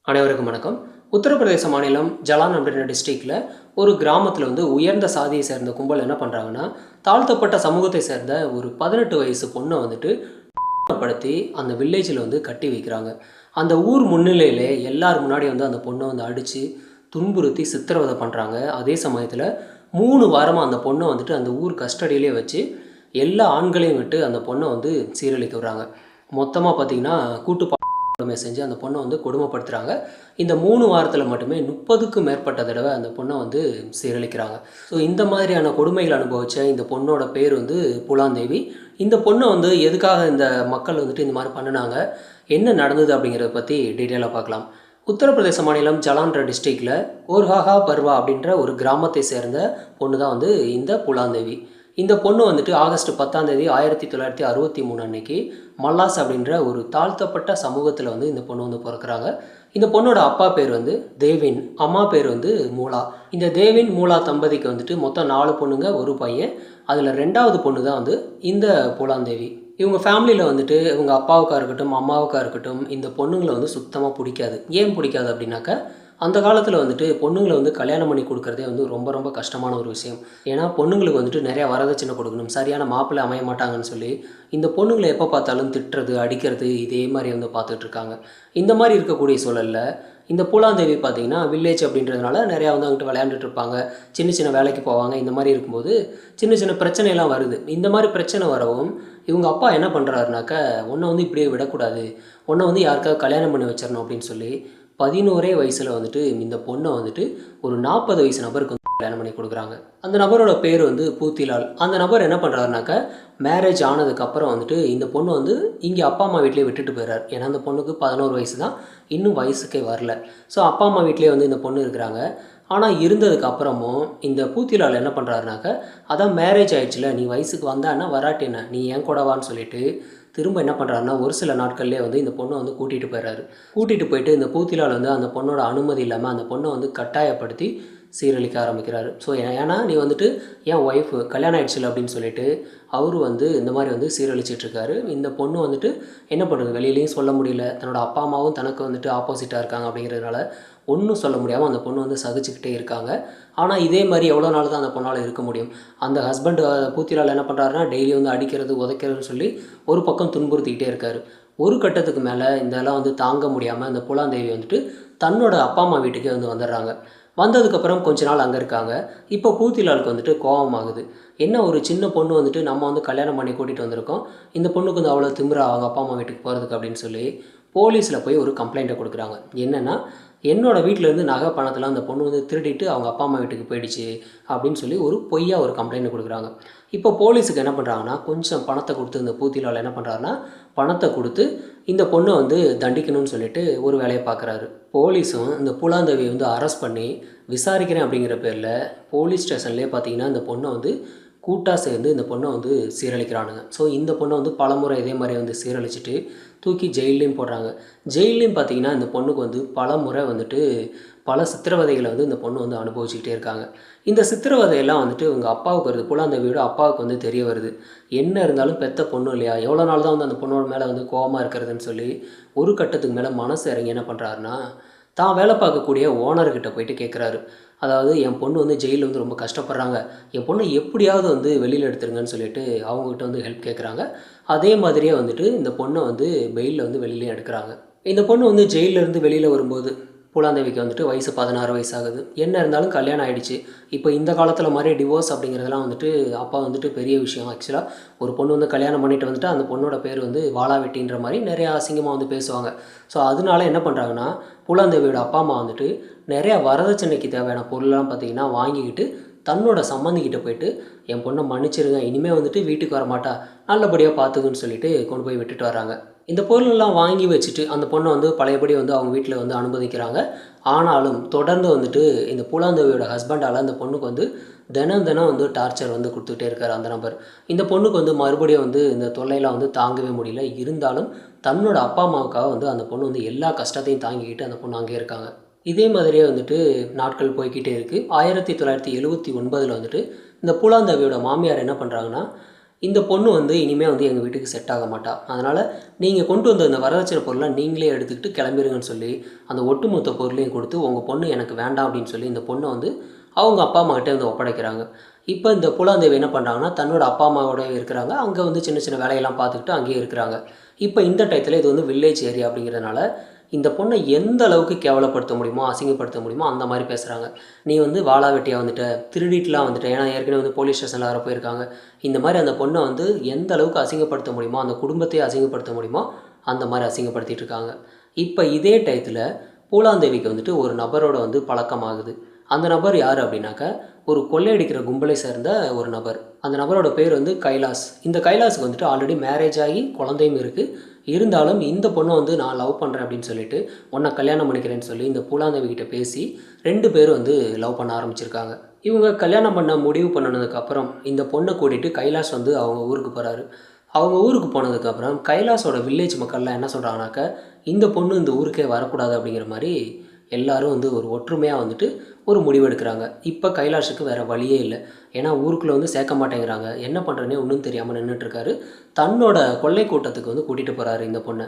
அனைவருக்கும் வணக்கம். உத்தரப்பிரதேச மாநிலம் ஜலான் அப்படின்ற டிஸ்ட்ரிக்ட்ல ஒரு கிராமத்துல உயர்ந்த சாதியை சேர்ந்த கும்பல் என்ன பண்றாங்கன்னா, தாழ்த்தப்பட்ட சமூகத்தை சேர்ந்த ஒரு 18 வயசு பொண்ண படுத்தி அந்த வில்லேஜ்ல கட்டி வைக்கிறாங்க. அந்த ஊர் முன்னிலையிலே எல்லார் முன்னாடி அந்த பொண்ண அடிச்சு, துன்புறுத்தி சித்திரவதை பண்றாங்க. அதே சமயத்துல 3 வாரமா அந்த பொண்ண அந்த ஊர் கஸ்டடியிலே வச்சு, எல்லா ஆண்களையும் விட்டு அந்த பொண்ண சீரழிக்க விடுறாங்க. மொத்தமா பார்த்தீங்கன்னா, கூட்டு கொடுமை செஞ்சு அந்த பொண்ணை கொடுமைப்படுத்துகிறாங்க. இந்த 3 வாரத்தில் மட்டுமே 30க்கும் மேற்பட்ட தடவை அந்த பொண்ணை சீரழிக்கிறாங்க. ஸோ இந்த மாதிரியான கொடுமைகள் அனுபவித்த இந்த பொண்ணோட பேர் புலாந்தேவி. இந்த பொண்ணை எதுக்காக இந்த மக்கள் இந்த மாதிரி பண்ணினாங்க, என்ன நடந்தது அப்படிங்கிறத பற்றி டீட்டெயிலாக பார்க்கலாம். உத்தரப்பிரதேச மாநிலம் ஜலான்ற டிஸ்ட்ரிக்டில் ஓர்ஹாஹா பர்வா அப்படின்ற ஒரு கிராமத்தை சேர்ந்த பொண்ணு தான் இந்த புலாந்தேவி. இந்த பொண்ணு ஆகஸ்ட் 10ஆம் தேதி 1963 அன்னைக்கு மல்லாஸ் அப்படின்ற ஒரு தாழ்த்தப்பட்ட சமூகத்தில் இந்த பொண்ணு பிறக்கிறாங்க. இந்த பொண்ணோட அப்பா பேர் தேவின், அம்மா பேர் மூலா. இந்த தேவின் மூலா தம்பதிக்கு மொத்தம் 4 பொண்ணுங்க, ஒரு பையன். அதில் 2வது பொண்ணு தான் இந்த புலாந்தேவி. இவங்க ஃபேமிலியில் இவங்க அப்பாவுக்கா இருக்கட்டும், அம்மாவுக்கா இருக்கட்டும், இந்த பொண்ணுங்களை சுத்தமாக பிடிக்காது. ஏன் பிடிக்காது அப்படின்னாக்கா, அந்த காலத்தில் பொண்ணுங்களை கல்யாணம் பண்ணி கொடுக்குறதே ரொம்ப ரொம்ப கஷ்டமான ஒரு விஷயம். ஏன்னா பொண்ணுங்களுக்கு நிறையா வரதட்சணை கொடுக்கணும், சரியான மாப்பிள்ளை அமைய மாட்டாங்கன்னு சொல்லி இந்த பொண்ணுங்களை எப்போ பார்த்தாலும் திட்டுறது, அடிக்கிறது, இதே மாதிரி பார்த்துட்ருக்காங்க. இந்த மாதிரி இருக்கக்கூடிய சூழலில் இந்த பூலாந்தேவி பார்த்திங்கன்னா வில்லேஜ் அப்படின்றதுனால நிறையா அங்கிட்டு விளையாண்டுட்டு இருப்பாங்க, சின்ன சின்ன வேலைக்கு போவாங்க. இந்த மாதிரி இருக்கும்போது சின்ன சின்ன பிரச்சனைலாம் வருது. இந்த மாதிரி பிரச்சனை வரவும் இவங்க அப்பா என்ன பண்ணுறாருனாக்கா, உன்னை இப்படியே விடக்கூடாது, உன்னை யாருக்காவது கல்யாணம் பண்ணி வச்சிடணும் அப்படின்னு சொல்லி 11 வயசில் இந்த பொண்ணை ஒரு 40 வயசு நபருக்கு கல்யாணம் பண்ணி கொடுக்குறாங்க. அந்த நபரோட பேர் பூத்திலால். அந்த நபர் என்ன பண்ணுறாருனாக்கா, மேரேஜ் ஆனதுக்கப்புறம் இந்த பொண்ணு இங்கே அப்பா அம்மா வீட்டிலே விட்டுட்டு போயிடுறாரு. ஏன்னா அந்த பொண்ணுக்கு 11 வயசு தான், இன்னும் வயசுக்கே வரல. ஸோ அப்பா அம்மா வீட்டிலே இந்த பொண்ணு இருக்கிறாங்க. ஆனால் இருந்ததுக்கு அப்புறமும் இந்த பூத்திலால் என்ன பண்ணுறாருனாக்கா, அதான் மேரேஜ் ஆயிடுச்சுல, நீ வயசுக்கு வந்தான்னா வராட்டினா நீ என் கூடவான்னு சொல்லிட்டு திரும்ப என்ன பண்ணுறாருன்னா, ஒரு சில நாட்கள்லேயே இந்த பொண்ணை கூட்டிகிட்டு போயிடுறாரு. கூட்டிகிட்டு போயிட்டு இந்த பூத்திலால் அந்த பொண்ணோட அனுமதி இல்லாமல் அந்த பொண்ணை கட்டாயப்படுத்தி சீரழிக்க ஆரம்பிக்கிறாரு. ஸோ ஏன்னா நீ என் ஒய்ஃபு கல்யாணம் ஆயிடுச்சுல அப்படின்னு சொல்லிட்டு அவரு இந்த மாதிரி சீரழிச்சிட்ருக்காரு. இந்த பொண்ணு என்ன பண்ணுறது, வெளியிலையும் சொல்ல முடியல, தன்னோட அப்பா அம்மாவும் தனக்கு ஆப்போசிட்டாக இருக்காங்க. அப்படிங்கிறதுனால ஒன்றும் சொல்ல முடியாமல் அந்த பொண்ணு சகிச்சுக்கிட்டே இருக்காங்க. ஆனால் இதே மாதிரி எவ்வளோ நாள் தான் அந்த பொண்ணால் இருக்க முடியும். அந்த ஹஸ்பண்ட் பூத்திலால் என்ன பண்ணுறாருன்னா, டெய்லி அடிக்கிறது, உதைக்கிறதுன்னு சொல்லி ஒரு பக்கம் துன்புறுத்திக்கிட்டே இருக்கார். ஒரு கட்டத்துக்கு மேலே இதெல்லாம் தாங்க முடியாமல் அந்த புலாந்தேவி தன்னோட அப்பா அம்மா வீட்டுக்கே வந்துடுறாங்க. வந்ததுக்கப்புறம் கொஞ்ச நாள் அங்கே இருக்காங்க. இப்போ பூத்திலாலுக்கு கோபமாகுது. என்ன ஒரு சின்ன பொண்ணு நம்ம கல்யாணம் பண்ணி கூட்டிகிட்டு வந்திருக்கோம், இந்த பொண்ணுக்கு அவ்வளோ திமிரா அவங்க அப்பா அம்மா வீட்டுக்கு போகிறதுக்கு அப்படின்னு சொல்லி போலீஸில் போய் ஒரு கம்ப்ளைண்ட்டை கொடுக்குறாங்க. என்னென்னா, என்னோடய வீட்டிலேருந்து நகை பணத்தெல்லாம் அந்த பொண்ணு திருடிட்டு அவங்க அப்பா அம்மா வீட்டுக்கு போயிடுச்சு அப்படின்னு சொல்லி ஒரு பொய்யா ஒரு கம்ப்ளைண்ட் கொடுக்குறாங்க. இப்போ போலீஸுக்கு என்ன பண்ணுறாங்கன்னா, கொஞ்சம் பணத்தை கொடுத்து இந்த பூத்திலால் என்ன பண்ணுறாருன்னா, பணத்தை கொடுத்து இந்த பொண்ணை தண்டிக்கணும்னு சொல்லிட்டு ஒரு வேலையை பார்க்குறாரு. போலீஸும் இந்த புலாந்தேவி அரெஸ்ட் பண்ணி விசாரிக்கிறேன் அப்படிங்கிற பேரில் போலீஸ் ஸ்டேஷன்லேயே பார்த்தீங்கன்னா இந்த பொண்ணை கூட்டாக சேர்ந்து இந்த பொண்ணை சீரழிக்கிறானுங்க. ஸோ இந்த பொண்ணை பலமுறை இதே மாதிரி சீரழிச்சிட்டு தூக்கி ஜெயிலையும் போடுறாங்க. ஜெயிலையும் பார்த்திங்கன்னா இந்த பொண்ணுக்கு பலமுறை பல சித்திரவதைகளை இந்த பொண்ணு அனுபவிச்சுக்கிட்டே இருக்காங்க. இந்த சித்திரவதையெல்லாம் இவங்க அப்பாவுக்கு வருது, புலாந்தேவியோட அப்பாவுக்கு தெரிய வருது. என்ன இருந்தாலும் பெத்த பொண்ணு இல்லையா, எவ்வளோ நாள் தான் அந்த பொண்ணோட மேலே கோவமாக இருக்கிறதுன்னு சொல்லி ஒரு கட்டத்துக்கு மேலே மனசு இறங்கி என்ன பண்ணுறாருன்னா, தான் வேலை பார்க்கக்கூடிய ஓனர்கிட்ட போயிட்டு கேட்குறாரு. அதாவது என் பொண்ணு ஜெயிலில் ரொம்ப கஷ்டப்படுறாங்க, என் பொண்ணை எப்படியாவது வெளியில் எடுத்துருங்கன்னு சொல்லிட்டு அவங்ககிட்ட ஹெல்ப் கேட்குறாங்க. அதே மாதிரியே இந்த பொண்ணை பெயிலில் வெளியிலே எடுக்கிறாங்க. இந்த பொண்ணு ஜெயிலிருந்து வெளியில் வரும்போது புலாந்தேவிக்கு வயசு 16 வயசு ஆகுது. என்ன இருந்தாலும் கல்யாணம் ஆகிடுச்சு. இப்போ இந்த காலத்தில் மாதிரி டிவோர்ஸ் அப்படிங்கிறதெல்லாம் அப்பா பெரிய விஷயம். ஆக்சுவலாக ஒரு பொண்ணு கல்யாணம் பண்ணிட்டு அந்த பொண்ணோட பேர் வாளாவெட்டின்ற மாதிரி நிறையா அசிங்கமாக பேசுவாங்க. ஸோ அதனால என்ன பண்ணுறாங்கன்னா, புலாந்தேவியோட அப்பா அம்மா நிறையா வரதட்சணைக்கு தேவையான பொருள்லாம் பார்த்திங்கன்னா வாங்கிக்கிட்டு தன்னோட சம்மந்திக்கிட்ட போயிட்டு, என் பொண்ணை மன்னிச்சிருங்க, இனிமேல் வீட்டுக்கு வர மாட்டா, நல்லபடியாக பார்த்துக்குன்னு சொல்லிட்டு கொண்டு போய் விட்டுட்டு வராங்க. இந்த பொருளெல்லாம் வாங்கி வச்சுட்டு அந்த பொண்ணை பழையபடி அவங்க வீட்டில் அனுமதிக்கிறாங்க. ஆனாலும் தொடர்ந்து இந்த புலாந்தேவியோட ஹஸ்பண்டால் அந்த பொண்ணுக்கு தினம் தினம் டார்ச்சர் கொடுத்துக்கிட்டே இருக்கார் அந்த நபர். இந்த பொண்ணுக்கு மறுபடியும் இந்த தொல்லையெல்லாம் தாங்கவே முடியல. இருந்தாலும் தன்னோட அப்பா அம்மாவுக்காக அந்த பொண்ணு எல்லா கஷ்டத்தையும் தாங்கிக்கிட்டு அந்த பொண்ணு அங்கே இருக்காங்க. இதே மாதிரியே நாட்கள் போய்கிட்டே இருக்குது. 1979 இந்த புலாந்தேவியோட மாமியார் என்ன பண்ணுறாங்கன்னா, இந்த பொண்ணு வந்து இனிமேல் வந்து எங்கள் வீட்டுக்கு செட் ஆக மாட்டா, அதனால் நீங்கள் கொண்டு வந்த இந்த வரதட்சணை பொருளை நீங்களே எடுத்துக்கிட்டு கிளம்பிடுங்கன்னு சொல்லி அந்த ஒட்டுமொத்த பொருளையும் கொடுத்து உங்கள் பொண்ணு எனக்கு வேண்டாம் அப்படின்னு சொல்லி இந்த பொண்ணை வந்து அவங்க அப்பா அம்மாக்கிட்டே வந்து ஒப்படைக்கிறாங்க. இப்போ இந்த பூலாந்தேவி என்ன பண்ணுறாங்கன்னா தன்னோட அப்பா அம்மாவோட இருக்கிறாங்க, அங்கே வந்து சின்ன சின்ன வேலையெல்லாம் பார்த்துக்கிட்டு அங்கேயே இருக்கிறாங்க. இப்போ இந்த டயத்தில் இது வந்து வில்லேஜ் ஏரியா அப்படிங்கிறதுனால இந்த பொண்ணை எந்த அளவுக்கு கேவலப்படுத்த முடியுமோ அசிங்கப்படுத்த முடியுமோ அந்த மாதிரி பேசுகிறாங்க. நீ வந்து வாளா வெட்டியாக வந்துட்ட, திருடிட்டுலாம் வந்துட்ட, ஏன்னா ஏற்கனவே வந்து போலீஸ் ஸ்டேஷனில் வர போயிருக்காங்க. இந்த மாதிரி அந்த பொண்ணை வந்து எந்த அளவுக்கு அசிங்கப்படுத்த முடியுமோ, அந்த குடும்பத்தையே அசிங்கப்படுத்த முடியுமோ அந்த மாதிரி அசிங்கப்படுத்திட்டு இருக்காங்க. இப்போ இதே டயத்தில் பூலாந்தேவிக்கு வந்துட்டு ஒரு நபரோட வந்து பழக்கமாகுது. அந்த நபர் யார் அப்படின்னாக்கா ஒரு கொள்ளையடிக்கிற கும்பலை சேர்ந்த ஒரு நபர். அந்த நபரோட பேர் வந்து கைலாஸ். இந்த கைலாஸுக்கு வந்துட்டு ஆல்ரெடி மேரேஜ் ஆகி குழந்தையும் இருக்குது. இருந்தாலும் இந்த பொண்ணை வந்து நான் லவ் பண்ணுறேன் அப்படின்னு சொல்லிட்டு உன்னை கல்யாணம் பண்ணிக்கிறேன்னு சொல்லி இந்த பூலாந்தேவி கிட்ட பேசி 2 பேரும் வந்து லவ் பண்ண ஆரம்பிச்சிருக்காங்க. இவங்க கல்யாணம் பண்ண முடிவு பண்ணினதுக்கப்புறம் இந்த பொண்ணை கூட்டிகிட்டு கைலாஸ் வந்து அவங்க ஊருக்கு போகிறாரு. அவங்க ஊருக்கு போனதுக்கப்புறம் கைலாஸோட வில்லேஜ் மக்கள்லாம் என்ன சொல்கிறாங்கனாக்கா இந்த பொண்ணு இந்த ஊருக்கே வரக்கூடாது அப்படிங்கிற மாதிரி எல்லாரும் வந்து ஒரு ஒற்றுமையாக வந்துட்டு ஒரு முடிவு எடுக்கிறாங்க. இப்போ கைலாஷுக்கு வேறு வழியே இல்லை. ஏன்னா ஊருக்குள்ளே வந்து சேர்க்க மாட்டேங்கிறாங்க. என்ன பண்ணுறேன்னே ஒன்றும் தெரியாமல் நின்றுட்டுருக்காரு. தன்னோட கொள்ளை கூட்டத்துக்கு வந்து கூட்டிகிட்டு போகிறாரு இந்த பொண்ணை.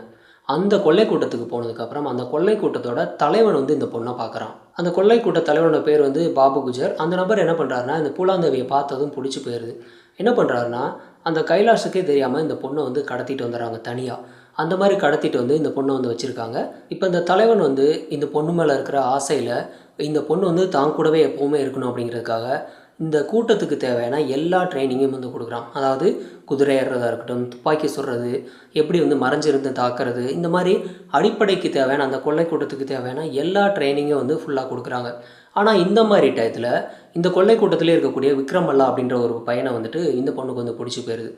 அந்த கொள்ளை கூட்டத்துக்கு போனதுக்கப்புறம் அந்த கொள்ளை கூட்டத்தோட தலைவன் வந்து இந்த பொண்ணை பார்க்குறான். அந்த கொள்ளை கூட்ட தலைவனோட பேர் வந்து பாபு குஜர். அந்த நபர் என்ன பண்ணுறாருனா இந்த பூலாந்தேவியை பார்த்ததும் பிடிச்சி போயிடுது. என்ன பண்ணுறாருனா அந்த கைலாஷுக்கே தெரியாமல் இந்த பொண்ணை வந்து கடத்திட்டு வந்துடுறாங்க தனியாக. அந்த மாதிரி கடத்திட்டு வந்து இந்த பொண்ணை வந்து வச்சுருக்காங்க. இப்போ இந்த தலைவன் வந்து இந்த பொண்ணு மேலே இருக்கிற ஆசையில் இந்த பொண்ணு வந்து தான் கூடவே எப்போவுமே இருக்கணும் அப்படிங்கிறதுக்காக இந்த கூட்டத்துக்கு தேவையான எல்லா ட்ரைனிங்கும் வந்து கொடுக்குறான். அதாவது குதிரை ஏறுறதா இருக்கட்டும், துப்பாக்கி சுடுறது, எப்படி வந்து மறைஞ்சிருந்து தாக்குறது, இந்த மாதிரி அடிப்படைக்கு தேவையான அந்த கொள்ளை கூட்டத்துக்கு தேவையான எல்லா ட்ரைனிங்கும் வந்து ஃபுல்லாக கொடுக்குறாங்க. ஆனால் இந்த மாதிரி டயத்தில் இந்த கொள்ளை கூட்டத்திலே இருக்கக்கூடிய விக்ரமல்லா அப்படின்ற ஒரு பையனை வந்துட்டு இந்த பொண்ணுக்கு வந்து பிடிச்சி போயிடுது.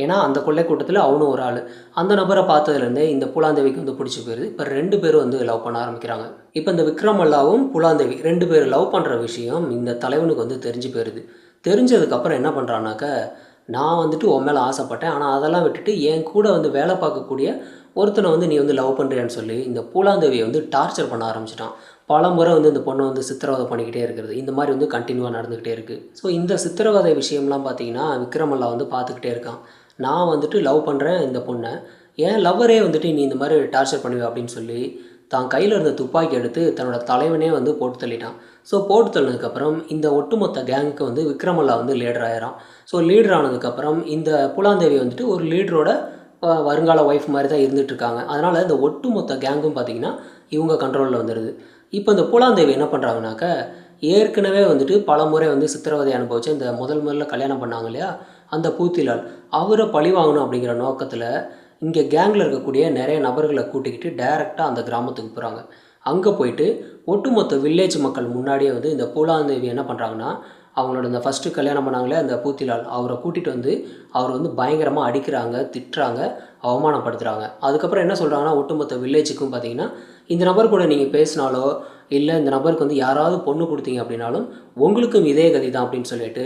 ஏன்னா அந்த கொள்ளை கூட்டத்தில் அவனும் ஒரு ஆள். அந்த நபரை பார்த்ததுலேருந்தே இந்த பூலாந்தேவிக்கு வந்து பிடிச்சி போயிடுது. இப்போ 2 பேரும் வந்து லவ் பண்ண ஆரம்பிக்கிறாங்க. இப்போ இந்த விக்ரமல்லாவும் பூலாந்தேவி 2 பேரும் லவ் பண்ணுற விஷயம் இந்த தலைவனுக்கு வந்து தெரிஞ்சு போயிடுது. தெரிஞ்சதுக்கப்புறம் என்ன பண்ணுறான்னாக்க நான் வந்துட்டு உன் மேலே ஆசைப்பட்டேன், ஆனால் அதெல்லாம் விட்டுட்டு என் கூட வந்து வேலை பார்க்கக்கூடிய ஒருத்தனை வந்து நீ வந்து லவ் பண்ணுறியான்னு சொல்லி இந்த பூலாந்தேவியை வந்து டார்ச்சர் பண்ண ஆரம்பிச்சிட்டான். பல முறை வந்து இந்த பொண்ணை வந்து சித்திரவதை பண்ணிக்கிட்டே இருக்கிறது. இந்த மாதிரி வந்து கண்டினியூவாக நடந்துக்கிட்டே இருக்குது. ஸோ இந்த சித்திரவதை விஷயம்லாம் பார்த்தீங்கன்னா விக்ரமல்லா வந்து பார்த்துக்கிட்டே இருக்கான். நான் வந்துட்டு லவ் பண்ணுறேன் இந்த பொண்ணை, ஏன் லவ்வரே வந்துட்டு நீ இந்த மாதிரி டார்ச்சர் பண்ணுவ அப்படின்னு சொல்லி தான் கையில் இருந்த துப்பாக்கி எடுத்து தன்னோட தலைவனே வந்து போட்டு தள்ளிட்டான். ஸோ போட்டு தள்ளினதுக்கப்புறம் இந்த ஒட்டுமொத்த கேங்க்கு வந்து விக்ரமல்லா வந்து லீடர் ஆயிரான். ஸோ லீடர் ஆனதுக்கப்புறம் இந்த பூலாந்தேவி வந்துட்டு ஒரு லீடரோட வருங்கால ஒய்ஃப் மாதிரி தான் இருந்துகிட்ருக்காங்க. அதனால் இந்த ஒட்டுமொத்த கேங்கும் பார்த்திங்கன்னா இவங்க கண்ட்ரோலில் வந்துடுது. இப்போ இந்த பூலாந்தேவி என்ன பண்ணுறாங்கனாக்கா ஏற்கனவே வந்துட்டு பல முறை வந்து சித்திரவதை அனுபவிச்சு இந்த முதல்ல கல்யாணம் பண்ணாங்க இல்லையா அந்த பூத்திலால், அவரை பழி வாங்கணும் அப்படிங்கிற நோக்கத்தில் இங்கே கேங்கில் இருக்கக்கூடிய நிறைய நபர்களை கூட்டிக்கிட்டு டைரெக்டாக அந்த கிராமத்துக்கு போகிறாங்க. அங்கே போயிட்டு ஒட்டுமொத்த வில்லேஜ் மக்கள் முன்னாடியே வந்து இந்த பூலாந்தேவி என்ன பண்ணுறாங்கன்னா அவங்களோட இந்த ஃபஸ்ட்டு கல்யாணம் பண்ணாங்களே அந்த பூத்திலால் அவரை கூட்டிகிட்டு வந்து அவர் வந்து பயங்கரமாக அடிக்கிறாங்க, திட்டுறாங்க, அவமானப்படுத்துகிறாங்க. அதுக்கப்புறம் என்ன சொல்கிறாங்கன்னா ஒட்டுமொத்த வில்லேஜுக்கும் பார்த்தீங்கன்னா இந்த நபர் கூட நீங்கள் பேசினாலோ இல்லை இந்த நபருக்கு வந்து யாராவது பொண்ணு கொடுத்தீங்க அப்படின்னாலும் உங்களுக்கும் இதே கதி தான் அப்படின்னு சொல்லிட்டு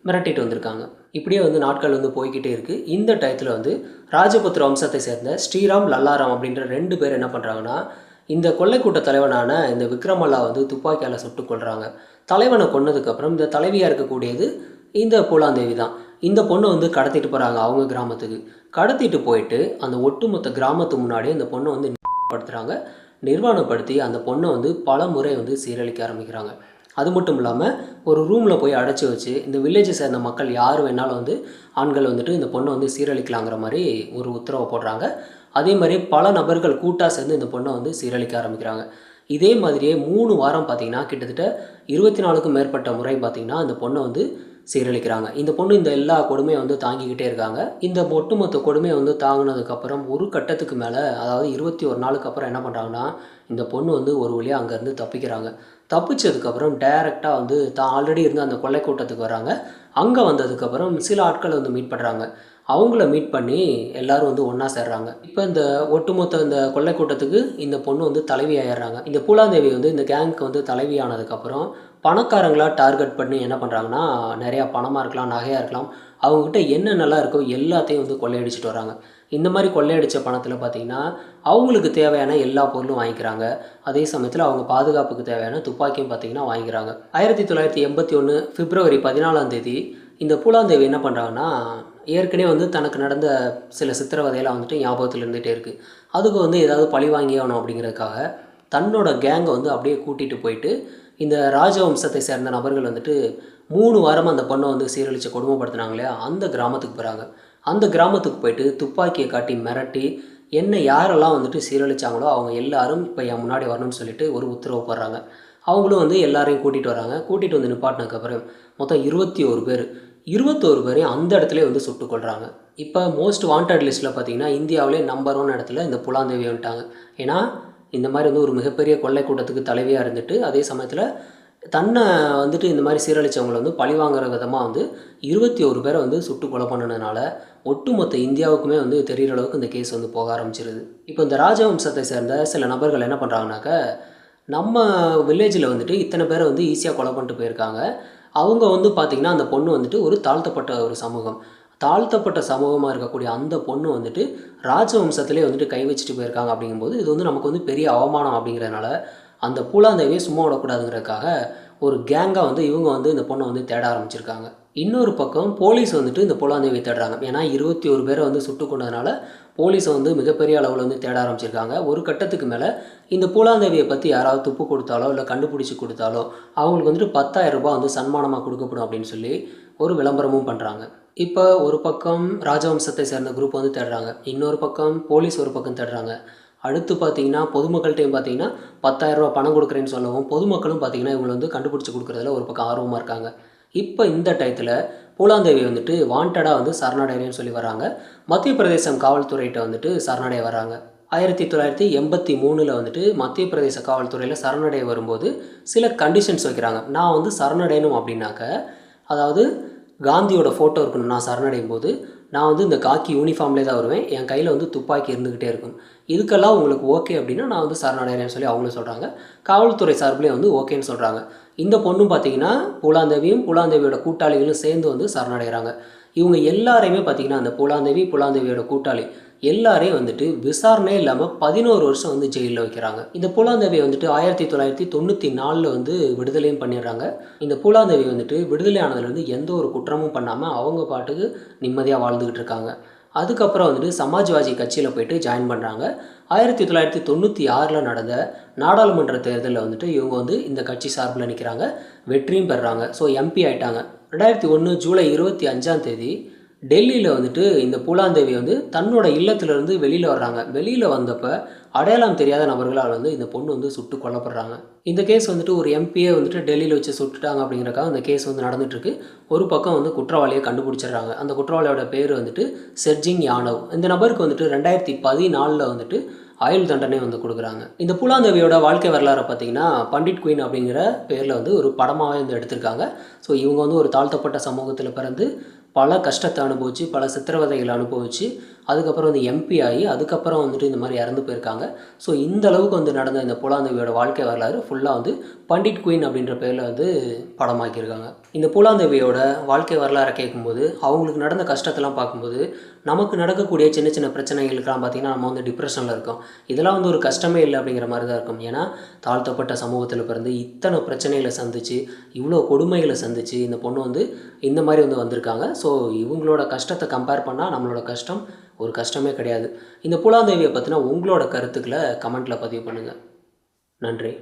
மிரட்டிட்டு வந்திருக்காங்க. இப்படியே வந்து நாட்கள் வந்து போய்கிட்டே இருக்குது. இந்த டயத்தில் வந்து ராஜபுத்திர வம்சத்தை சேர்ந்த ஸ்ரீராம் லல்லாராம் அப்படின்ற 2 பேர் என்ன பண்ணுறாங்கன்னா இந்த கொள்ளைக்கூட்ட தலைவனான இந்த விக்ரமல்லா வந்து துப்பாக்கியால் சுட்டு கொள்கிறாங்க. தலைவனை கொன்னதுக்கப்புறம் இந்த தலைவியாக இருக்கக்கூடியது இந்த பூலாந்தேவி தான். இந்த பொண்ணை வந்து கடத்திட்டு போகிறாங்க அவங்க கிராமத்துக்கு. கடத்திட்டு போயிட்டு அந்த ஒட்டுமொத்த கிராமத்து முன்னாடியே இந்த பொண்ணை வந்து படுத்துகிறாங்க. நிர்வாணப்படுத்தி அந்த பொண்ணை வந்து பல முறை வந்து சீரழிக்க ஆரம்பிக்கிறாங்க. அது மட்டும் இல்லாமல் ஒரு ரூமில் போய் அடைச்சி வச்சு இந்த வில்லேஜை சேர்ந்த மக்கள் யார் வேணாலும் வந்து ஆண்கள் வந்துட்டு இந்த பொண்ணை வந்து சீரழிக்கலாங்கிற மாதிரி ஒரு உத்தரவை போடுறாங்க. அதே மாதிரி பல நபர்கள் கூட்டாக சேர்ந்து இந்த பொண்ணை வந்து சீரழிக்க ஆரம்பிக்கிறாங்க. இதே மாதிரியே 3 வாரம் பார்த்திங்கன்னா கிட்டத்தட்ட 24க்கும் மேற்பட்ட முறை பார்த்திங்கன்னா இந்த பொண்ணை வந்து சீரழிக்கிறாங்க. இந்த பொண்ணு இந்த எல்லா கொடுமையை வந்து தாங்கிக்கிட்டே இருக்காங்க. இந்த ஒட்டுமொத்த கொடுமையை வந்து தாங்கினதுக்கப்புறம் ஒரு கட்டத்துக்கு மேலே, அதாவது 21 நாளுக்கு அப்புறம் என்ன பண்ணுறாங்கன்னா இந்த பொண்ணு வந்து ஒரு வழியாக அங்கேருந்து தப்பிக்கிறாங்க. தப்பிச்சதுக்கப்புறம் டைரெக்டாக வந்து தான் ஆல்ரெடி இருந்த அந்த கொள்ளை கூட்டத்துக்கு வராங்க. அங்கே வந்ததுக்கப்புறம் சில ஆட்கள் வந்து மீட் பண்ணுறாங்க. அவங்கள மீட் பண்ணி எல்லோரும் வந்து ஒன்றா சேர்றாங்க. இப்போ இந்த ஒட்டுமொத்த இந்த கொள்ளை கூட்டத்துக்கு இந்த பொண்ணு வந்து தலைவி ஆயிடுறாங்க. இந்த பூலாந்தேவி வந்து இந்த கேங்க்கு வந்து தலைவி ஆனதுக்கப்புறம் பணக்காரங்களாக டார்கெட் பண்ணி என்ன பண்ணுறாங்கன்னா நிறையா பணமாக இருக்கலாம், நகையாக இருக்கலாம், அவங்ககிட்ட என்னென்னலாம் இருக்கோ எல்லாத்தையும் வந்து கொள்ளையடிச்சிட்டு வராங்க. இந்த மாதிரி கொள்ளையடித்த பணத்தில் பார்த்திங்கன்னா அவங்களுக்கு தேவையான எல்லா பொருளும் வாங்கிக்கிறாங்க. அதே சமயத்தில் அவங்க பாதுகாப்புக்கு தேவையான துப்பாக்கியும் பார்த்திங்கன்னா வாங்கிக்கிறாங்க. 1981 பிப்ரவரி 14ஆம் தேதி இந்த பூலாந்தேவி என்ன பண்ணுறாங்கன்னா ஏற்கனவே வந்து தனக்கு நடந்த சில சித்திரவதையெல்லாம் வந்துட்டு ஞாபகத்தில் இருந்துகிட்டே இருக்குது. அதுக்கு வந்து ஏதாவது பழி வாங்கி ஆகணும் அப்படிங்கிறதுக்காக தன்னோட கேங்கை வந்து அப்படியே கூட்டிகிட்டு போயிட்டு இந்த ராஜவம்சத்தை சேர்ந்த நபர்கள் வந்துட்டு 3 வாரமாக அந்த பொண்ணை வந்து சீரழித்து கொடுமைப்படுத்தினாங்க இல்லையா, அந்த கிராமத்துக்கு போகிறாங்க. அந்த கிராமத்துக்கு போயிட்டு துப்பாக்கியை காட்டி மிரட்டி என்ன யாரெல்லாம் வந்துட்டு சீரழித்தாங்களோ அவங்க எல்லாரும் இப்போ என் முன்னாடி வரணும்னு சொல்லிட்டு ஒரு உத்தரவு போடுறாங்க. அவங்களும் வந்து எல்லாரையும் கூட்டிகிட்டு வராங்க. கூட்டிகிட்டு வந்து நிப்பாட்டினதுக்கப்புறம் மொத்தம் 21 பேர். 21 பேரையும் அந்த இடத்துலேயே வந்து சுட்டுக் கொல்றாங்க. இப்போ மோஸ்ட் வாண்டட் லிஸ்ட்டில் பார்த்தீங்கன்னா இந்தியாவிலே நம்பர் 1 இடத்துல இந்த புலாந்தேவி வந்துட்டாங்க. ஏன்னா இந்த மாதிரி வந்து ஒரு மிகப்பெரிய கொள்ளை கூட்டத்துக்கு தலைவியாக இருந்துட்டு அதே சமயத்தில் தன்னை வந்துட்டு இந்த மாதிரி சீரழித்தவங்களை வந்து பழி வாங்குற விதமாக வந்து 21 பேரை வந்து சுட்டு கொலை பண்ணினதுனால ஒட்டுமொத்த இந்தியாவுக்குமே வந்து தெரிகிற அளவுக்கு இந்த கேஸ் வந்து போக ஆரம்பிச்சிருது. இப்போ இந்த ராஜவம்சத்தை சேர்ந்த சில நபர்கள் என்ன பண்ணுறாங்கனாக்கா, நம்ம வில்லேஜில் வந்துட்டு இத்தனை பேரை வந்து ஈஸியாக கொலை பண்ணிட்டு போயிருக்காங்க. அவங்க வந்து பார்த்திங்கன்னா அந்த பொண்ணு வந்துட்டு ஒரு தாழ்த்தப்பட்ட ஒரு சமூகம். தாழ்த்தப்பட்ட சமூகமாக இருக்கக்கூடிய அந்த பொண்ணு வந்துட்டு ராஜவம்சத்திலே வந்துட்டு கை வச்சுட்டு போயிருக்காங்க. அப்படிங்கும்போது இது வந்து நமக்கு வந்து பெரிய அவமானம். அப்படிங்கிறதுனால அந்த பூலாந்தேவியை சும்மா விடக்கூடாதுங்கிறதுக்காக ஒரு கேங்காக வந்து இவங்க வந்து இந்த பொண்ணை வந்து தேட ஆரம்பிச்சிருக்காங்க. இன்னொரு பக்கம் போலீஸ் வந்துட்டு இந்த பூலாந்தேவியை தேடுறாங்க. ஏன்னா 21 பேரை வந்து சுட்டு கொண்டதுனால போலீஸை வந்து மிகப்பெரிய அளவில் வந்து தேட ஆரம்பிச்சிருக்காங்க. ஒரு கட்டத்துக்கு மேலே இந்த பூலாந்தேவியை பற்றி யாராவது துப்பு கொடுத்தாலோ இல்லை கண்டுபிடிச்சி கொடுத்தாலோ அவங்களுக்கு வந்துட்டு 10,000 ரூபாய் வந்து சன்மானமாக கொடுக்கப்படும் அப்படின்னு சொல்லி ஒரு விளம்பரமும் பண்ணுறாங்க. இப்போ ஒரு பக்கம் ராஜவம்சத்தை சேர்ந்த குரூப் வந்து தேடுறாங்க, இன்னொரு பக்கம் போலீஸ் ஒரு பக்கம் தேடுறாங்க. அடுத்து பார்த்தீங்கன்னா பொதுமக்கள்கிட்டையும் பார்த்தீங்கன்னா 10,000 ரூபா பணம் கொடுக்குறேன்னு சொல்லவும் பொதுமக்களும் பார்த்தீங்கன்னா இவங்களை வந்து கண்டுபிடிச்சி கொடுக்குறதுல ஒரு பக்கம் ஆர்வமாக இருக்காங்க. இப்போ இந்த டயத்தில் பூலாந்தேவி வந்துட்டு வாண்டடாக வந்து சரணடைகிறேன்னு சொல்லி வராங்க. மத்திய பிரதேசம் காவல்துறையிட்ட வந்துட்டு சரணடைய வராங்க. 1983 வந்துட்டு மத்திய பிரதேச காவல்துறையில் சரணடைய வரும்போது சில கண்டிஷன்ஸ் வைக்கிறாங்க. நான் வந்து சரணடையணும் அப்படின்னாக்க, அதாவது காந்தியோட ஃபோட்டோ இருக்கணும். நான் சரணடையும் போது நான் வந்து இந்த காக்கி யூனிஃபார்ம்லேயே தான் வருவேன். என் கையில் வந்து துப்பாக்கி இருந்துக்கிட்டே இருக்கும். இதுக்கெல்லாம் உங்களுக்கு ஓகே அப்படின்னா நான் வந்து சரணடைகிறேன்னு சொல்லி அவங்களும் சொல்கிறாங்க. காவல்துறை சார்பிலே வந்து ஓகேன்னு சொல்கிறாங்க. இந்த பொண்ணும் பார்த்தீங்கன்னா பூலாந்தேவியும் பூலாந்தேவியோட கூட்டாளிகளும் சேர்ந்து வந்து சரணடைகிறாங்க. இவங்க எல்லாரையுமே பார்த்தீங்கன்னா அந்த பூலாந்தேவியோட கூட்டாளி எல்லாரையும் வந்துட்டு விசாரணையே இல்லாமல் 11 வருஷம் வந்து ஜெயிலில் வைக்கிறாங்க. இந்த பூலாந்தேவியை வந்துட்டு 1994 வந்து விடுதலையும் பண்ணிடுறாங்க. இந்த பூலாந்தேவி வந்துட்டு விடுதலை ஆனதுலேருந்து எந்த ஒரு குற்றமும் பண்ணாமல் அவங்க பாட்டுக்கு நிம்மதியாக வாழ்ந்துக்கிட்டு இருக்காங்க. அதுக்கப்புறம் வந்துட்டு சமாஜ்வாதி கட்சியில் போயிட்டு ஜாயின் பண்ணுறாங்க. 1996 நடந்த நாடாளுமன்ற தேர்தலில் வந்துட்டு இவங்க வந்து இந்த கட்சி சார்பில் நிற்கிறாங்க, வெற்றியும் பெறுறாங்க. ஸோ எம்பி ஆகிட்டாங்க. 2001 ஜூலை 25 டெல்லியில் வந்துட்டு இந்த பூலாந்தேவி வந்து தன்னோட இல்லத்திலிருந்து வெளியில் வர்றாங்க. வெளியில் வந்தப்போ அடையாளம் தெரியாத நபர்களால் வந்து இந்த பொண்ணு வந்து சுட்டு கொல்லப்படுறாங்க. இந்த கேஸ் வந்துட்டு ஒரு எம்பியை வந்துட்டு டெல்லியில் வச்சு சுட்டுட்டாங்க அப்படிங்கிறக்காக இந்த கேஸ் வந்து நடந்துகிட்ருக்கு. ஒரு பக்கம் வந்து குற்றவாளியை கண்டுபிடிச்சிடுறாங்க. அந்த குற்றவாளியோட பேர் வந்துட்டு செர்ஜிங் யானவ். இந்த நபருக்கு வந்துட்டு 2014 வந்துட்டு ஆயுள் தண்டனை வந்து கொடுக்குறாங்க. இந்த பூலாந்தேவியோட வாழ்க்கை வரலாறை பார்த்தீங்கன்னா பண்டிட் குயின் அப்படிங்கிற பேரில் வந்து ஒரு படமாகவே வந்து எடுத்திருக்காங்க. ஸோ இவங்க வந்து ஒரு தாழ்த்தப்பட்ட சமூகத்தில் பிறந்து பல கஷ்டத்தை அனுபவிச்சு பல சித்திரவதைகளை அனுபவிச்சு அதுக்கப்புறம் வந்து எம்பி ஆகி அதுக்கப்புறம் வந்துட்டு இந்த மாதிரி இறந்து போயிருக்காங்க. ஸோ இந்த அளவுக்கு வந்து நடந்த இந்த பூலாந்தேவியோட வாழ்க்கை வரலாறு ஃபுல்லாக வந்து பண்டிட் குயின் அப்படின்ற பேரில் வந்து படமாக்கியிருக்காங்க. இந்த பூலாந்தேவியோட வாழ்க்கை வரலாறை கேட்கும்போது அவங்களுக்கு நடந்த கஷ்டத்தெல்லாம் பார்க்கும்போது நமக்கு நடக்கக்கூடிய சின்ன சின்ன பிரச்சனைகளுக்கெல்லாம் பார்த்திங்கன்னா நம்ம வந்து டிப்ரெஷனில் இருக்கோம். இதெல்லாம் வந்து ஒரு கஷ்டமே இல்லை அப்படிங்கிற மாதிரி தான் இருக்கும். ஏன்னா தாழ்த்தப்பட்ட சமூகத்தில் பிறந்து இத்தனை பிரச்சனைகளை சந்தித்து இவ்வளோ கொடுமைகளை சந்தித்து இந்த பொண்ணு வந்து இந்த மாதிரி வந்து வந்திருக்காங்க. ஸோ இவங்களோட கஷ்டத்தை கம்பேர் பண்ணால் நம்மளோட கஷ்டம் ஒரு கஷ்டமே கிடையாது. இந்த பூலாந்தேவியை பற்றின உங்களோட கருத்துக்களை கமெண்ட்டில் பதிவு பண்ணுங்கள். நன்றி.